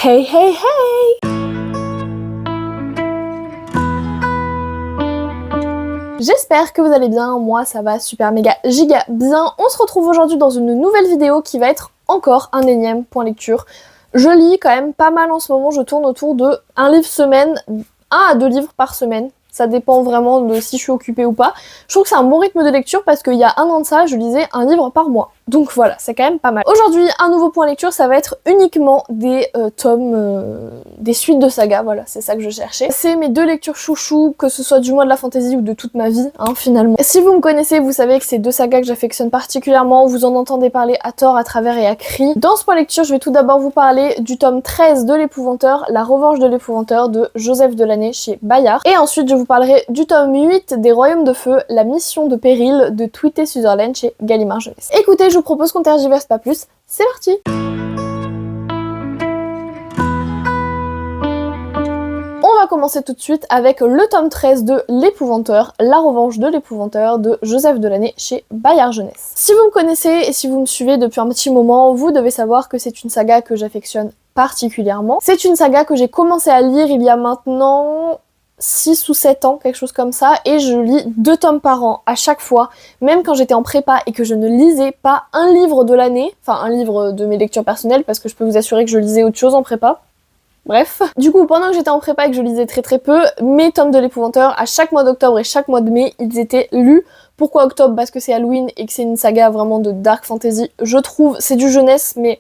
Hey hey hey! J'espère que vous allez bien, moi ça va super méga giga bien. On se retrouve aujourd'hui dans une nouvelle vidéo qui va être encore un énième point lecture. Je lis quand même pas mal en ce moment, je tourne autour de un livre semaine, 1 à 2 livres par semaine. Ça dépend vraiment de si je suis occupée ou pas. Je trouve que c'est un bon rythme de lecture parce qu'il y a 1 an de ça, je lisais un livre par mois. Donc voilà, c'est quand même pas mal. Aujourd'hui, un nouveau point lecture, ça va être uniquement des tomes, des suites de sagas, voilà, c'est ça que je cherchais. C'est mes 2 lectures chouchous, que ce soit du mois de la fantasy ou de toute ma vie, hein, finalement. Si vous me connaissez, vous savez que c'est 2 sagas que j'affectionne particulièrement, vous en entendez parler à tort, à travers et à cri. Dans ce point lecture, je vais tout d'abord vous parler du tome 13 de l'Épouvanteur, La Revanche de l'Épouvanteur de Joseph Delaney chez Bayard. Et ensuite, je vous parlerai du tome 8 des Royaumes de Feu, La Mission de Péril de Tweety Sutherland chez Gallimard Jeunesse. Écoutez, je vous propose qu'on tergiverse pas plus, c'est parti! On va commencer tout de suite avec le tome 13 de l'Épouvanteur, La Revanche de l'Épouvanteur de Joseph Delaney chez Bayard Jeunesse. Si vous me connaissez et si vous me suivez depuis un petit moment, vous devez savoir que c'est une saga que j'affectionne particulièrement. C'est une saga que j'ai commencé à lire il y a maintenant 6 ou 7 ans, quelque chose comme ça, et je lis 2 tomes par an à chaque fois, même quand j'étais en prépa et que je ne lisais pas un livre de l'année, enfin un livre de mes lectures personnelles, parce que je peux vous assurer que je lisais autre chose en prépa. Bref. Du coup, pendant que j'étais en prépa et que je lisais très peu, mes tomes de l'Épouvanteur, à chaque mois d'octobre et chaque mois de mai, ils étaient lus. Pourquoi octobre? Parce que c'est Halloween et que c'est une saga vraiment de dark fantasy. Je trouve, c'est du jeunesse, mais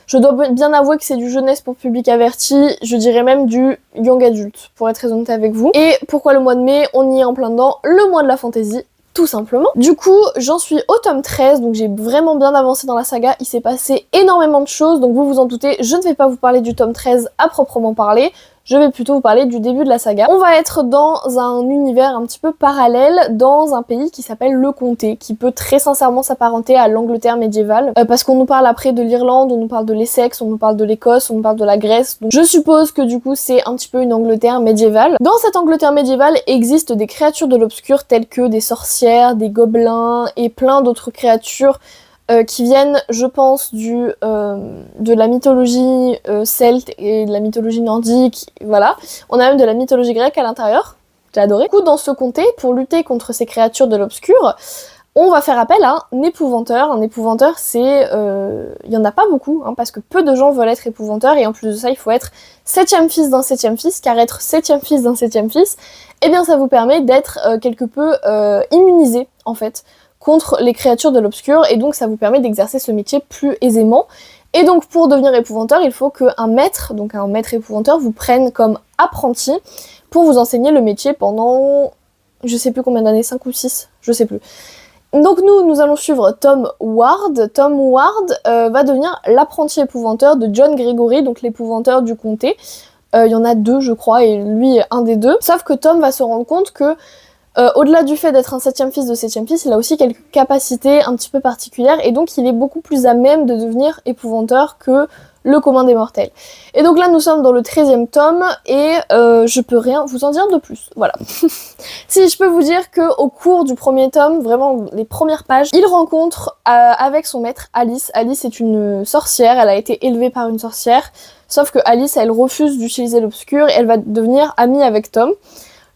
je dois bien avouer que c'est du jeunesse pour public averti, je dirais même du young adult, pour être très honnête avec vous. Et pourquoi le mois de mai? On y est en plein dedans, le mois de la fantasy, tout simplement. Du coup, j'en suis au tome 13, donc j'ai vraiment bien avancé dans la saga, il s'est passé énormément de choses, donc vous vous en doutez, je ne vais pas vous parler du tome 13 à proprement parler, je vais plutôt vous parler du début de la saga. On va être dans un univers un petit peu parallèle, dans un pays qui s'appelle le Comté, qui peut très sincèrement s'apparenter à l'Angleterre médiévale, parce qu'on nous parle après de l'Irlande, on nous parle de l'Essex, on nous parle de l'Écosse, on nous parle de la Grèce, donc je suppose que du coup c'est un petit peu une Angleterre médiévale. Dans cette Angleterre médiévale existent des créatures de l'obscur telles que des sorcières, des gobelins et plein d'autres créatures qui viennent, je pense, de la mythologie celte et de la mythologie nordique, voilà. On a même de la mythologie grecque à l'intérieur, j'ai adoré. Du coup, dans ce comté, pour lutter contre ces créatures de l'obscur, on va faire appel à un épouvanteur. Un épouvanteur, c'est... il y en a pas beaucoup, hein, parce que peu de gens veulent être épouvanteurs, et en plus de ça, il faut être 7e fils d'un 7e fils, car être 7e fils d'un 7e fils, eh bien ça vous permet d'être quelque peu immunisé, en fait, contre les créatures de l'obscur, et donc ça vous permet d'exercer ce métier plus aisément. Et donc pour devenir épouvanteur, il faut qu'un maître, donc un maître épouvanteur, vous prenne comme apprenti pour vous enseigner le métier pendant, je sais plus combien d'années, 5 ou 6, je sais plus. Donc nous allons suivre Tom Ward. Tom Ward va devenir l'apprenti épouvanteur de John Gregory, donc l'épouvanteur du comté. Il y en a 2 je crois, et lui est un des 2. Sauf que Tom va se rendre compte que au-delà du fait d'être un 7e fils de 7e fils, il a aussi quelques capacités un petit peu particulières, et donc il est beaucoup plus à même de devenir épouvanteur que le commun des mortels. Et donc là nous sommes dans le 13e tome, et je peux rien vous en dire de plus, voilà. Si je peux vous dire qu'au cours du premier tome, vraiment les premières pages, il rencontre avec son maître Alice. Alice est une sorcière, elle a été élevée par une sorcière, sauf que Alice elle refuse d'utiliser l'obscur, et elle va devenir amie avec Tom.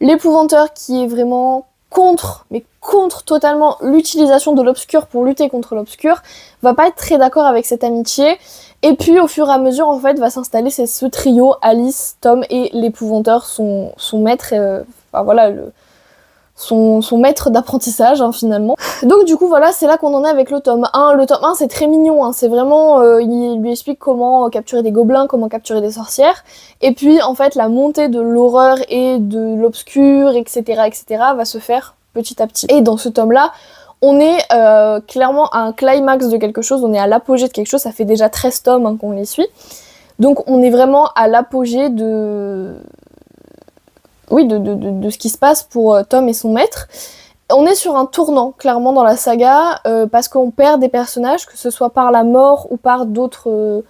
L'épouvanteur qui est vraiment contre, mais contre totalement l'utilisation de l'obscur pour lutter contre l'obscur, va pas être très d'accord avec cette amitié, et puis au fur et à mesure en fait va s'installer ce trio, Alice, Tom et l'épouvanteur, son maître, enfin voilà, son maître d'apprentissage hein, finalement. Donc du coup voilà, c'est là qu'on en est avec le tome 1. Le tome 1 c'est très mignon, hein. C'est vraiment, il lui explique comment capturer des gobelins, comment capturer des sorcières, et puis en fait la montée de l'horreur et de l'obscur, etc. va se faire petit à petit. Et dans ce tome là, on est clairement à un climax de quelque chose, on est à l'apogée de quelque chose, ça fait déjà 13 tomes hein, qu'on les suit. Donc on est vraiment à l'apogée de ce qui se passe pour Tom et son maître. On est sur un tournant, clairement, dans la saga, parce qu'on perd des personnages, que ce soit par la mort ou par d'autres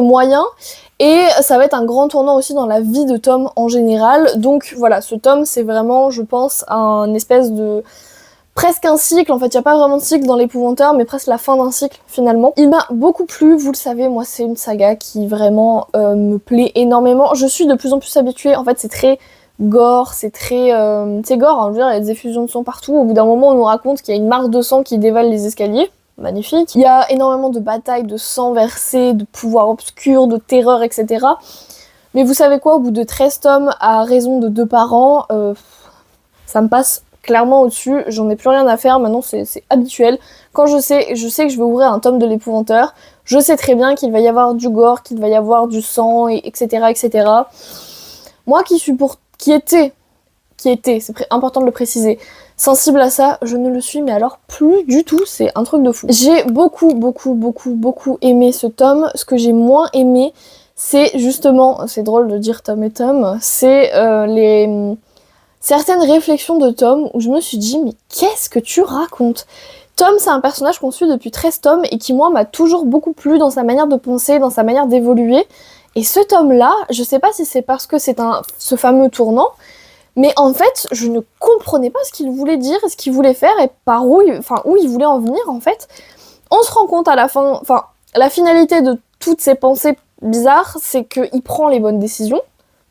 moyens, et ça va être un grand tournant aussi dans la vie de Tom en général. Donc voilà, ce tome, c'est vraiment, je pense, un espèce de presque un cycle, en fait, il n'y a pas vraiment de cycle dans l'épouvanteur, mais presque la fin d'un cycle finalement. Il m'a beaucoup plu, vous le savez, moi c'est une saga qui vraiment me plaît énormément. Je suis de plus en plus habituée, en fait c'est très gore, c'est très... c'est gore, hein, je veux dire, il y a des effusions de sang partout. Au bout d'un moment, on nous raconte qu'il y a une mare de sang qui dévale les escaliers. Magnifique. Il y a énormément de batailles, de sang versé, de pouvoirs obscurs, de terreur, etc. Mais vous savez quoi, au bout de 13 tomes, à raison de 2 par an, ça me passe clairement au-dessus. J'en ai plus rien à faire, maintenant c'est habituel. Quand je sais que je vais ouvrir un tome de l'épouvanteur, je sais très bien qu'il va y avoir du gore, qu'il va y avoir du sang, etc. etc. Moi qui était, c'est important de le préciser, sensible à ça, je ne le suis, mais alors plus du tout, c'est un truc de fou. J'ai beaucoup aimé ce tome. Ce que j'ai moins aimé, c'est justement, c'est drôle de dire tome et tome, c'est certaines réflexions de Tom où je me suis dit, mais qu'est-ce que tu racontes? Tom, c'est un personnage qu'on suit depuis 13 tomes et qui, moi, m'a toujours beaucoup plu dans sa manière de penser, dans sa manière d'évoluer. Et ce tome-là, je sais pas si c'est parce que c'est ce fameux tournant, mais en fait, je ne comprenais pas ce qu'il voulait dire, ce qu'il voulait faire et où il voulait en venir, en fait. On se rend compte à la fin, la finalité de toutes ces pensées bizarres, c'est qu'il prend les bonnes décisions,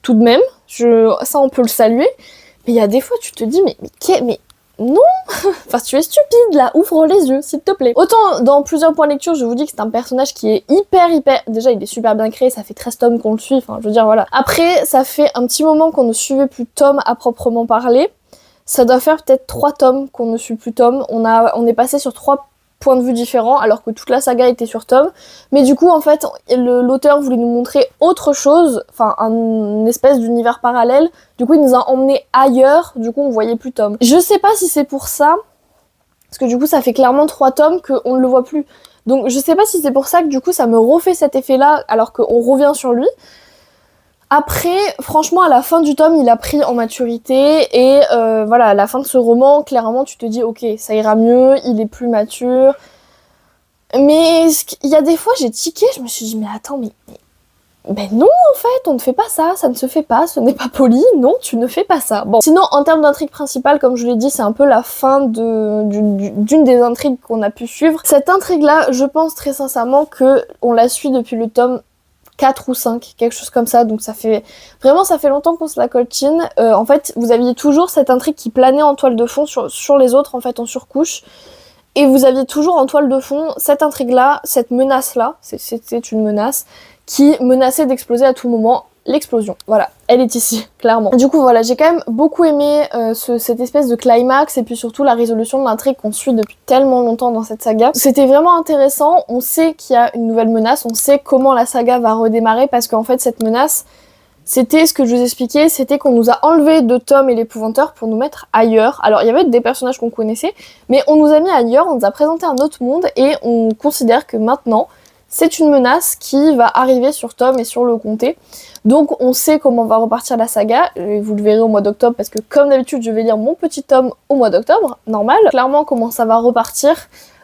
tout de même, ça on peut le saluer, mais il y a des fois tu te dis, mais non. Enfin, tu es stupide là, ouvre les yeux s'il te plaît. Autant dans plusieurs points de lecture, je vous dis que c'est un personnage qui est hyper... Déjà il est super bien créé, ça fait 13 tomes qu'on le suit, enfin je veux dire voilà. Après, ça fait un petit moment qu'on ne suivait plus Tom à proprement parler. Ça doit faire peut-être 3 tomes qu'on ne suit plus Tom. On est passé sur 3 points de vue différents alors que toute la saga était sur Tom. Mais du coup en fait l'auteur voulait nous montrer autre chose, enfin une espèce d'univers parallèle. Du coup il nous a emmenés ailleurs, du coup on voyait plus Tom. Je sais pas si c'est pour ça, parce que du coup ça fait clairement 3 tomes qu'on ne le voit plus. Donc je sais pas si c'est pour ça que du coup ça me refait cet effet là alors qu'on revient sur lui. Après, franchement, à la fin du tome, il a pris en maturité et voilà, à la fin de ce roman, clairement, tu te dis, ok, ça ira mieux, il est plus mature. Mais il y a des fois, j'ai tiqué, je me suis dit, mais attends, mais non, en fait, on ne fait pas ça, ça ne se fait pas, ce n'est pas poli, non, tu ne fais pas ça. Bon, sinon, en termes d'intrigue principale, comme je l'ai dit, c'est un peu la fin d'une des intrigues qu'on a pu suivre. Cette intrigue-là, je pense très sincèrement qu'on la suit depuis le tome 4 ou 5, quelque chose comme ça, donc ça fait longtemps qu'on se la coltine. En fait, vous aviez toujours cette intrigue qui planait en toile de fond sur les autres, en fait, en surcouche, et vous aviez toujours en toile de fond cette intrigue-là, cette menace-là, c'était une menace, qui menaçait d'exploser à tout moment. L'explosion, voilà, elle est ici, clairement. Du coup, voilà, j'ai quand même beaucoup aimé cette espèce de climax et puis surtout la résolution de l'intrigue qu'on suit depuis tellement longtemps dans cette saga. C'était vraiment intéressant, on sait qu'il y a une nouvelle menace, on sait comment la saga va redémarrer parce qu'en fait, cette menace, c'était ce que je vous expliquais, c'était qu'on nous a enlevé de Tom et l'épouvanteur pour nous mettre ailleurs. Alors, il y avait des personnages qu'on connaissait, mais on nous a mis ailleurs, on nous a présenté un autre monde et on considère que maintenant, c'est une menace qui va arriver sur Tom et sur le comté. Donc on sait comment va repartir la saga, et vous le verrez au mois d'octobre parce que comme d'habitude je vais lire mon petit tome au mois d'octobre, normal. Clairement comment ça va repartir,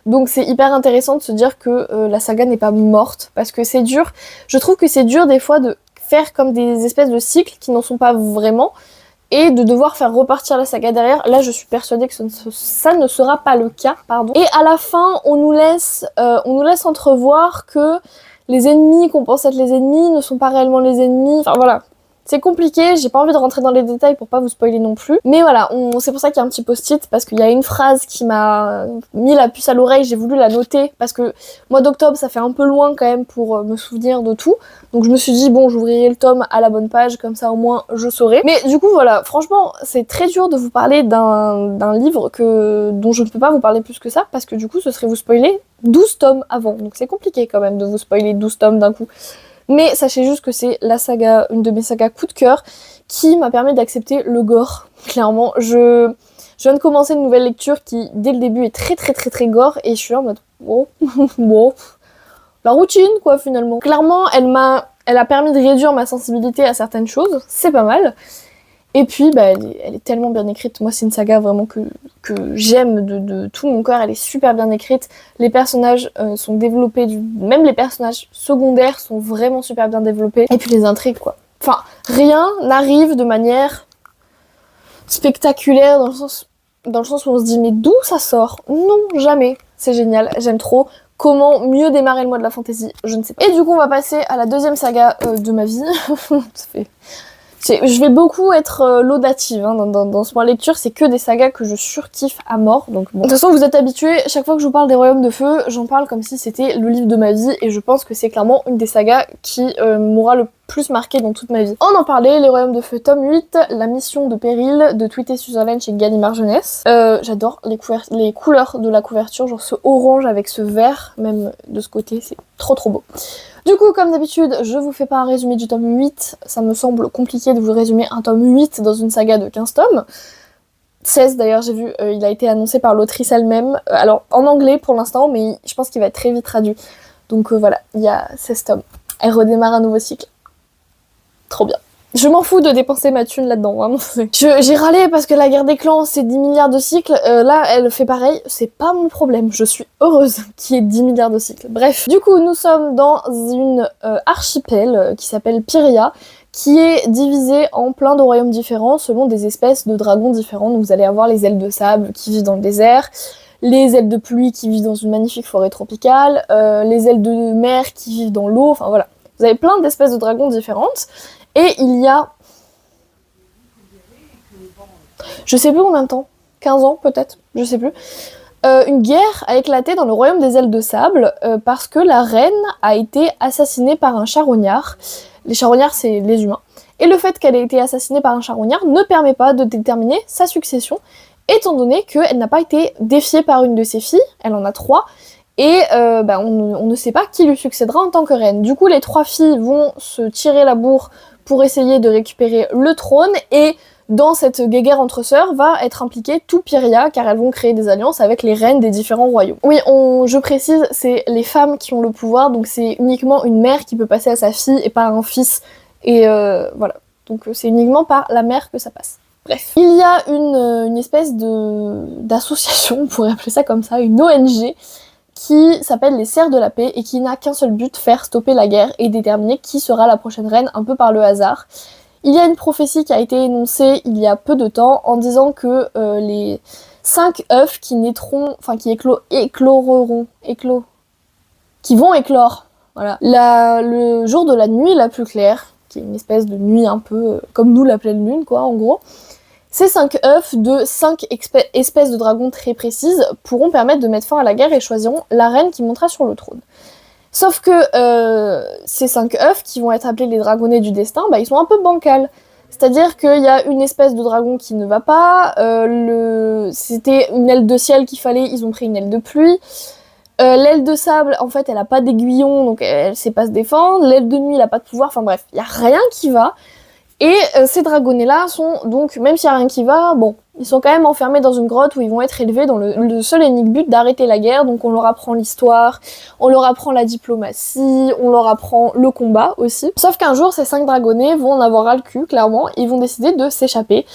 donc c'est hyper intéressant de se dire que la saga n'est pas morte parce que c'est dur. Je trouve que c'est dur des fois de faire comme des espèces de cycles qui n'en sont pas vraiment et de devoir faire repartir la saga derrière. Là je suis persuadée que ça ne sera pas le cas, pardon. Et à la fin on nous laisse entrevoir que les ennemis qu'on pense être les ennemis ne sont pas réellement les ennemis. Enfin voilà, c'est compliqué, j'ai pas envie de rentrer dans les détails pour pas vous spoiler non plus. Mais voilà, c'est pour ça qu'il y a un petit post-it, parce qu'il y a une phrase qui m'a mis la puce à l'oreille, j'ai voulu la noter, parce que mois d'octobre ça fait un peu loin quand même pour me souvenir de tout. Donc je me suis dit bon, j'ouvrirai le tome à la bonne page, comme ça au moins je saurai. Mais du coup voilà, franchement c'est très dur de vous parler d'un livre dont je ne peux pas vous parler plus que ça, parce que du coup ce serait vous spoiler 12 tomes avant. Donc c'est compliqué quand même de vous spoiler 12 tomes d'un coup. Mais sachez juste que c'est la saga, une de mes sagas coup de cœur, qui m'a permis d'accepter le gore. Clairement, je viens de commencer une nouvelle lecture qui, dès le début, est très gore, et je suis en mode, oh, bon, la routine, quoi, finalement. Clairement, elle a permis de réduire ma sensibilité à certaines choses, c'est pas mal. Et puis, bah, elle est tellement bien écrite. Moi, c'est une saga vraiment que j'aime de tout mon cœur. Elle est super bien écrite. Les personnages sont développés. Même les personnages secondaires sont vraiment super bien développés. Et puis les intrigues, quoi. Enfin, rien n'arrive de manière spectaculaire dans le sens... dans le sens où on se dit mais d'où ça sort? Non, jamais. C'est génial, j'aime trop. Comment mieux démarrer le mois de la fantasy? Je ne sais pas. Et du coup, on va passer à la deuxième saga de ma vie. Je vais beaucoup être laudative hein, dans ce point lecture, c'est que des sagas que je surkiffe à mort. Donc bon. De toute façon, vous êtes habitués, chaque fois que je vous parle des Royaumes de Feu, j'en parle comme si c'était le livre de ma vie, et je pense que c'est clairement une des sagas qui m'aura le plus marqué dans toute ma vie. On en parlait, les Royaumes de Feu tome 8, la mission de Péril de Tweeter Sutherland chez Gallimard Jeunesse. J'adore les couleurs de la couverture, genre ce orange avec ce vert, même de ce côté, c'est trop beau. Du coup, comme d'habitude, je vous fais pas un résumé du tome 8, ça me semble compliqué de vous résumer un tome 8 dans une saga de 15 tomes. 16 d'ailleurs, j'ai vu, il a été annoncé par l'autrice elle-même, alors en anglais pour l'instant, mais je pense qu'il va être très vite traduit. Donc voilà, il y a 16 tomes. Elle redémarre un nouveau cycle. Trop bien. Je m'en fous de dépenser ma thune là-dedans, vraiment. J'ai râlé parce que la guerre des clans, c'est 10 milliards de cycles. Là, elle fait pareil, c'est pas mon problème. Je suis heureuse qu'il y ait 10 milliards de cycles. Bref, du coup, nous sommes dans une archipel qui s'appelle Pyria, qui est divisée en plein de royaumes différents selon des espèces de dragons différents. Donc vous allez avoir les ailes de sable qui vivent dans le désert, les ailes de pluie qui vivent dans une magnifique forêt tropicale, les ailes de mer qui vivent dans l'eau, enfin voilà. Vous avez plein d'espèces de dragons différentes. Et il y a... je sais plus combien de temps, 15 ans peut-être, je sais plus. Une guerre a éclaté dans le royaume des ailes de sable parce que la reine a été assassinée par un charognard. Les charognards, c'est les humains. Et le fait qu'elle ait été assassinée par un charognard ne permet pas de déterminer sa succession, étant donné qu'elle n'a pas été défiée par une de ses filles, elle en a 3, et on ne sait pas qui lui succédera en tant que reine. Du coup, les 3 filles vont se tirer la bourre pour essayer de récupérer le trône, et dans cette guéguerre entre sœurs va être impliquée tout Pyria, car elles vont créer des alliances avec les reines des différents royaumes. Oui, je précise, c'est les femmes qui ont le pouvoir, donc c'est uniquement une mère qui peut passer à sa fille et pas à un fils, et voilà. Donc c'est uniquement par la mère que ça passe. Bref. Il y a une espèce d'association, on pourrait appeler ça comme ça, une ONG, qui s'appelle les Serfs de la Paix et qui n'a qu'un seul but, faire stopper la guerre et déterminer qui sera la prochaine reine un peu par le hasard. Il y a une prophétie qui a été énoncée il y a peu de temps en disant que les 5 œufs qui naîtront, enfin qui qui vont éclore, voilà, le jour de la nuit la plus claire, qui est une espèce de nuit un peu comme nous la pleine lune quoi en gros. Ces 5 œufs de 5 espèces de dragons très précises pourront permettre de mettre fin à la guerre et choisiront la reine qui montera sur le trône. Sauf que ces 5 œufs, qui vont être appelés les dragonnets du destin, ils sont un peu bancals. C'est-à-dire qu'il y a une espèce de dragon qui ne va pas, c'était une aile de ciel qu'il fallait, ils ont pris une aile de pluie. L'aile de sable, en fait, elle a pas d'aiguillon, donc elle sait pas se défendre. L'aile de nuit, elle a pas de pouvoir, enfin bref, il y a rien qui va. Et ces dragonnets-là sont donc, même s'il n'y a rien qui va, bon, ils sont quand même enfermés dans une grotte où ils vont être élevés dans le seul et unique but d'arrêter la guerre. Donc on leur apprend l'histoire, on leur apprend la diplomatie, on leur apprend le combat aussi. Sauf qu'un jour, ces 5 dragonnets vont en avoir ras le cul, clairement, et ils vont décider de s'échapper.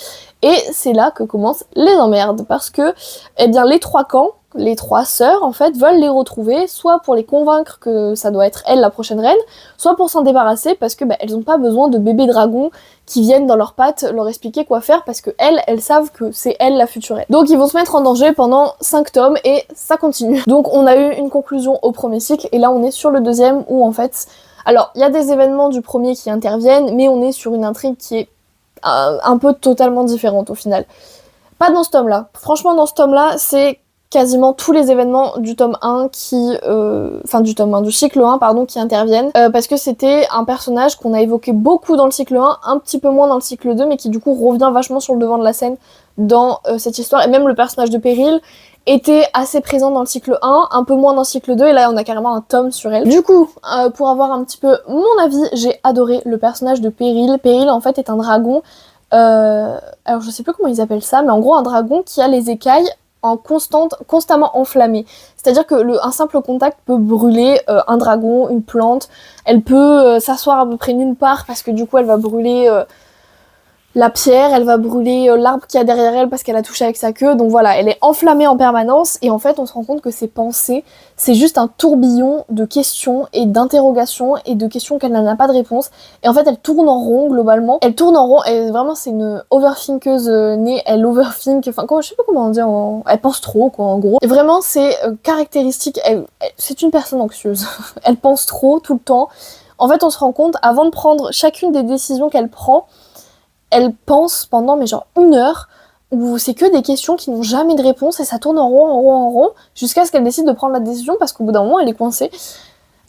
Et c'est là que commencent les emmerdes, parce que, eh bien, les 3 camps, les 3 sœurs, en fait, veulent les retrouver, soit pour les convaincre que ça doit être elle la prochaine reine, soit pour s'en débarrasser, parce que elles ont pas besoin de bébés dragons qui viennent dans leurs pattes leur expliquer quoi faire, parce que elles savent que c'est elle la future reine. Donc ils vont se mettre en danger pendant 5 tomes, et ça continue. Donc on a eu une conclusion au premier cycle, et là on est sur le deuxième, où en fait... alors, il y a des événements du premier qui interviennent, mais on est sur une intrigue qui est un peu totalement différente au final. Pas dans ce tome-là. Franchement, dans ce tome-là, c'est quasiment tous les événements du tome 1 du cycle 1 pardon, qui interviennent, parce que c'était un personnage qu'on a évoqué beaucoup dans le cycle 1, un petit peu moins dans le cycle 2, mais qui du coup revient vachement sur le devant de la scène dans cette histoire, et même le personnage de Péril était assez présent dans le cycle 1, un peu moins dans le cycle 2, et là on a carrément un tome sur elle. Du coup, pour avoir un petit peu mon avis, j'ai adoré le personnage de Péril. Péril en fait est un dragon, alors je sais plus comment ils appellent ça, mais en gros un dragon qui a les écailles constamment enflammée. C'est-à-dire que un simple contact peut brûler un dragon, une plante. Elle peut s'asseoir à peu près nulle part parce que du coup elle va brûler la pierre, elle va brûler l'arbre qu'il y a derrière elle parce qu'elle a touché avec sa queue. Donc voilà, elle est enflammée en permanence et en fait on se rend compte que ses pensées, c'est juste un tourbillon de questions et d'interrogations et de questions qu'elle n'a pas de réponse. Et en fait elle tourne en rond globalement. Elle tourne en rond et vraiment c'est une overthinkeuse née, elle overthink, enfin je sais pas comment dire, elle pense trop quoi en gros. Et vraiment c'est caractéristique, c'est une personne anxieuse. Elle pense trop tout le temps. En fait on se rend compte, avant de prendre chacune des décisions qu'elle prend, elle pense pendant mais genre 1 heure où c'est que des questions qui n'ont jamais de réponse et ça tourne en rond, en rond, en rond jusqu'à ce qu'elle décide de prendre la décision parce qu'au bout d'un moment elle est coincée.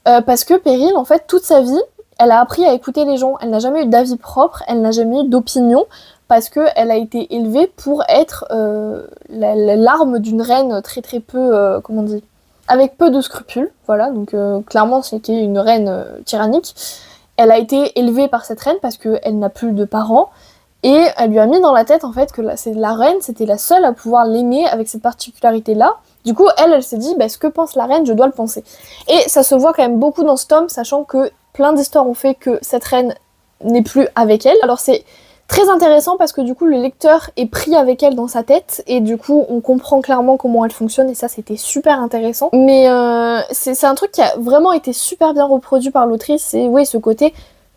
Parce que Péril, en fait, toute sa vie, elle a appris à écouter les gens. Elle n'a jamais eu d'avis propre, elle n'a jamais eu d'opinion parce qu'elle a été élevée pour être l'arme d'une reine très très peu, comment on dit, avec peu de scrupules. Voilà, donc clairement c'était une reine tyrannique. Elle a été élevée par cette reine parce qu'elle n'a plus de parents. Et elle lui a mis dans la tête en fait que la reine c'était la seule à pouvoir l'aimer avec cette particularité-là. Du coup, elle s'est dit, ce que pense la reine, je dois le penser. Et ça se voit quand même beaucoup dans ce tome, sachant que plein d'histoires ont fait que cette reine n'est plus avec elle. Alors c'est très intéressant parce que du coup le lecteur est pris avec elle dans sa tête et du coup on comprend clairement comment elle fonctionne et ça c'était super intéressant. Mais c'est un truc qui a vraiment été super bien reproduit par l'autrice, c'est oui ce côté...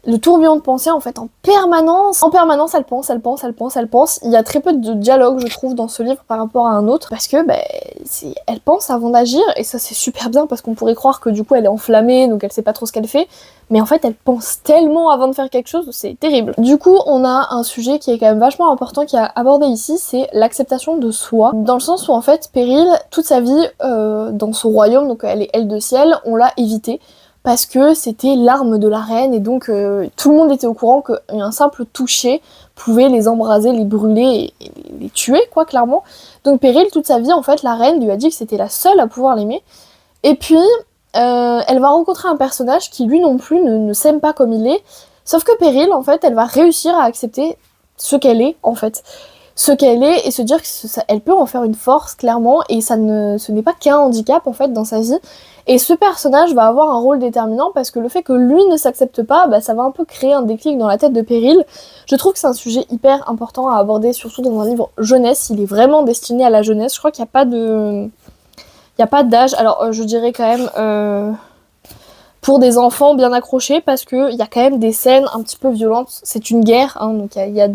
Le tourbillon de pensée en fait en permanence. En permanence elle pense, elle pense, elle pense, elle pense. Il y a très peu de dialogue je trouve dans ce livre par rapport à un autre. Parce que elle pense avant d'agir et ça c'est super bien parce qu'on pourrait croire que du coup elle est enflammée donc elle sait pas trop ce qu'elle fait. Mais en fait elle pense tellement avant de faire quelque chose, c'est terrible. Du coup on a un sujet qui est quand même vachement important qui est abordé ici, c'est l'acceptation de soi. Dans le sens où en fait Péril, toute sa vie dans son royaume, donc elle est aile de ciel, on l'a évité. Parce que c'était l'arme de la reine et donc tout le monde était au courant qu'un simple toucher pouvait les embraser, les brûler et les tuer quoi clairement. Donc Péril toute sa vie en fait la reine lui a dit que c'était la seule à pouvoir l'aimer. Et puis elle va rencontrer un personnage qui lui non plus ne s'aime pas comme il est. Sauf que Péril en fait elle va réussir à accepter ce qu'elle est en fait. Ce qu'elle est et se dire qu'elle peut en faire une force clairement et ce n'est pas qu'un handicap en fait dans sa vie. Et ce personnage va avoir un rôle déterminant parce que le fait que lui ne s'accepte pas, ça va un peu créer un déclic dans la tête de Péril. Je trouve que c'est un sujet hyper important à aborder, surtout dans un livre jeunesse. Il est vraiment destiné à la jeunesse. Je crois qu'il n'y a pas de... Il n'y a pas d'âge. Alors je dirais quand même pour des enfants bien accrochés parce qu'il y a quand même des scènes un petit peu violentes. C'est une guerre, hein, donc il y a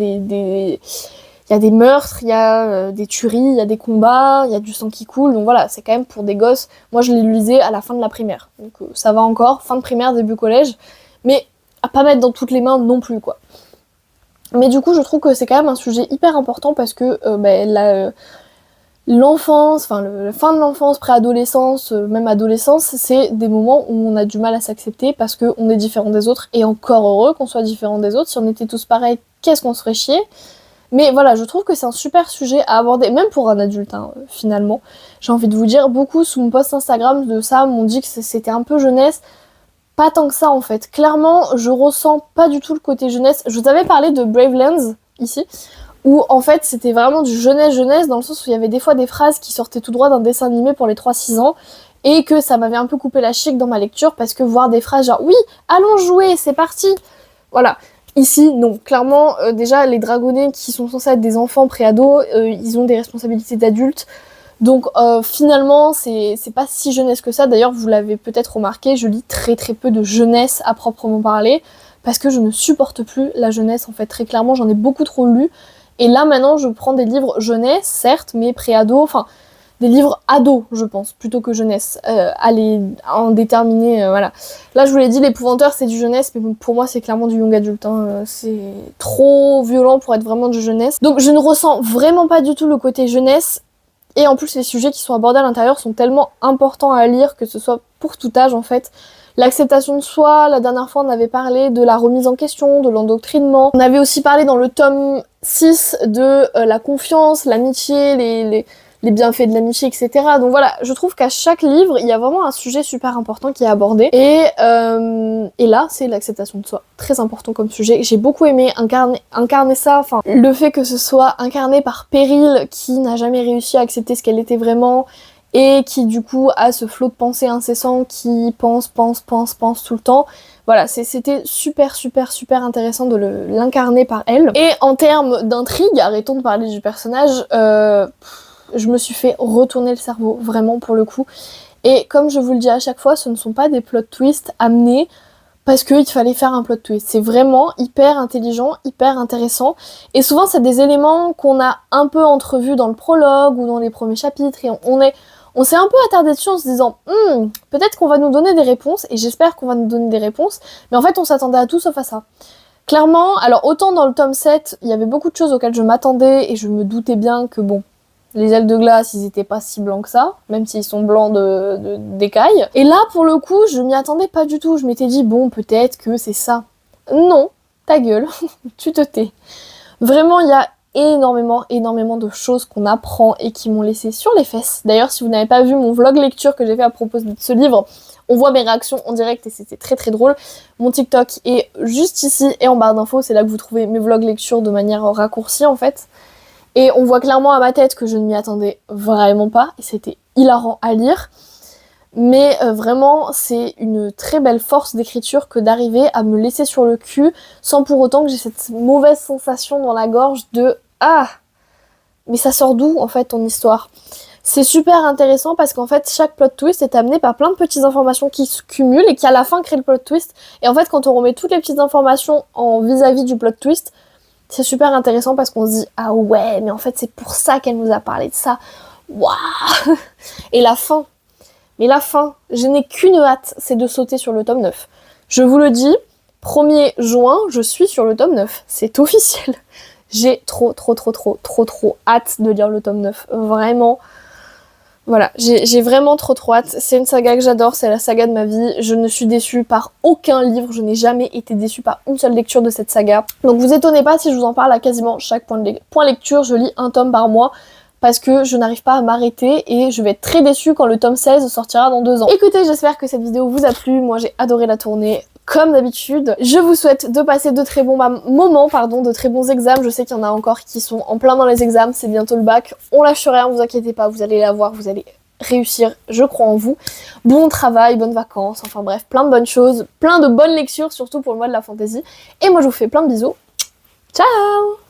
il y a des meurtres, il y a des tueries, il y a des combats, il y a du sang qui coule, donc voilà, c'est quand même pour des gosses. Moi je les lisais à la fin de la primaire, donc ça va encore, fin de primaire, début collège, mais à pas mettre dans toutes les mains non plus quoi. Mais du coup je trouve que c'est quand même un sujet hyper important parce que l'enfance, enfin la fin de l'enfance, préadolescence, même adolescence, c'est des moments où on a du mal à s'accepter parce qu'on est différent des autres, et encore heureux qu'on soit différent des autres. Si on était tous pareils, qu'est-ce qu'on se ferait chier. Mais voilà, je trouve que c'est un super sujet à aborder, même pour un adulte, hein, finalement. J'ai envie de vous dire, beaucoup sous mon post Instagram de ça m'ont dit que c'était un peu jeunesse. Pas tant que ça, en fait. Clairement, je ressens pas du tout le côté jeunesse. Je vous avais parlé de Bravelands, ici, où en fait, c'était vraiment du jeunesse, dans le sens où il y avait des fois des phrases qui sortaient tout droit d'un dessin animé pour les 3-6 ans, et que ça m'avait un peu coupé la chic dans ma lecture, parce que voir des phrases genre « Oui, allons jouer, c'est parti !» Voilà. Ici, non. Clairement, déjà, les dragonnets qui sont censés être des enfants pré-ados, ils ont des responsabilités d'adultes. Donc finalement, c'est pas si jeunesse que ça. D'ailleurs, vous l'avez peut-être remarqué, je lis très très peu de jeunesse à proprement parler, parce que je ne supporte plus la jeunesse, en fait. Très clairement, j'en ai beaucoup trop lu. Et là, maintenant, je prends des livres jeunesse, certes, mais pré-ados, enfin... Des livres ados, je pense, plutôt que jeunesse, à en déterminer, voilà. Là, je vous l'ai dit, l'épouvanteur, c'est du jeunesse, mais pour moi, c'est clairement du young adulte, hein. C'est trop violent pour être vraiment de jeunesse. Donc, je ne ressens vraiment pas du tout le côté jeunesse, et en plus, les sujets qui sont abordés à l'intérieur sont tellement importants à lire, que ce soit pour tout âge, en fait. L'acceptation de soi, la dernière fois, on avait parlé de la remise en question, de l'endoctrinement. On avait aussi parlé dans le tome 6 de la confiance, l'amitié, les bienfaits de l'amitié, etc. Donc voilà, je trouve qu'à chaque livre, il y a vraiment un sujet super important qui est abordé. Et là, c'est l'acceptation de soi. Très important comme sujet. J'ai beaucoup aimé incarner ça. Enfin, le fait que ce soit incarné par Péril, qui n'a jamais réussi à accepter ce qu'elle était vraiment, et qui du coup a ce flot de pensée incessant qui pense tout le temps. Voilà, c'était super intéressant de l'incarner par elle. Et en termes d'intrigue, arrêtons de parler du personnage, je me suis fait retourner le cerveau, vraiment pour le coup. Et comme je vous le dis à chaque fois, ce ne sont pas des plot twists amenés parce qu'il fallait faire un plot twist. C'est vraiment hyper intelligent, hyper intéressant. Et souvent, c'est des éléments qu'on a un peu entrevus dans le prologue ou dans les premiers chapitres. Et on s'est un peu attardé dessus en se disant peut-être qu'on va nous donner des réponses. Et j'espère qu'on va nous donner des réponses. Mais en fait, on s'attendait à tout sauf à ça. Clairement, alors autant dans le tome 7, il y avait beaucoup de choses auxquelles je m'attendais. Et je me doutais bien que bon... Les ailes de glace, ils étaient pas si blancs que ça, même s'ils sont blancs d'écailles. Et là, pour le coup, je m'y attendais pas du tout. Je m'étais dit, bon, peut-être que c'est ça. Non, ta gueule, tu te tais. Vraiment, il y a énormément de choses qu'on apprend et qui m'ont laissé sur les fesses. D'ailleurs, si vous n'avez pas vu mon vlog lecture que j'ai fait à propos de ce livre, on voit mes réactions en direct et c'était très drôle. Mon TikTok est juste ici et en barre d'infos, c'est là que vous trouvez mes vlogs lecture de manière raccourcie en fait. Et on voit clairement à ma tête que je ne m'y attendais vraiment pas, et c'était hilarant à lire. Mais vraiment, c'est une très belle force d'écriture que d'arriver à me laisser sur le cul, sans pour autant que j'ai cette mauvaise sensation dans la gorge de « Ah, mais ça sort d'où en fait ton histoire ?» C'est super intéressant parce qu'en fait, chaque plot twist est amené par plein de petites informations qui se cumulent et qui à la fin créent le plot twist. Et en fait, quand on remet toutes les petites informations en vis-à-vis du plot twist, c'est super intéressant parce qu'on se dit « Ah ouais, mais en fait c'est pour ça qu'elle nous a parlé de ça. Waouh !» Et la fin. Mais la fin, je n'ai qu'une hâte, c'est de sauter sur le tome 9. Je vous le dis, 1er juin, je suis sur le tome 9. C'est officiel. J'ai trop hâte de lire le tome 9. Vraiment. Voilà, j'ai vraiment trop hâte. C'est une saga que j'adore, c'est la saga de ma vie. Je ne suis déçue par aucun livre, je n'ai jamais été déçue par une seule lecture de cette saga. Donc vous étonnez pas si je vous en parle à quasiment chaque point lecture, je lis un tome par mois. Parce que je n'arrive pas à m'arrêter et je vais être très déçue quand le tome 16 sortira dans 2 ans. Écoutez, j'espère que cette vidéo vous a plu, moi j'ai adoré la tourner. Comme d'habitude, je vous souhaite de passer de très bons moments, de très bons examens. Je sais qu'il y en a encore qui sont en plein dans les examens, c'est bientôt le bac. On lâche rien, vous inquiétez pas, vous allez l'avoir, vous allez réussir, je crois en vous. Bon travail, bonnes vacances, enfin bref, plein de bonnes choses, plein de bonnes lectures, surtout pour le mois de la fantaisie. Et moi je vous fais plein de bisous. Ciao!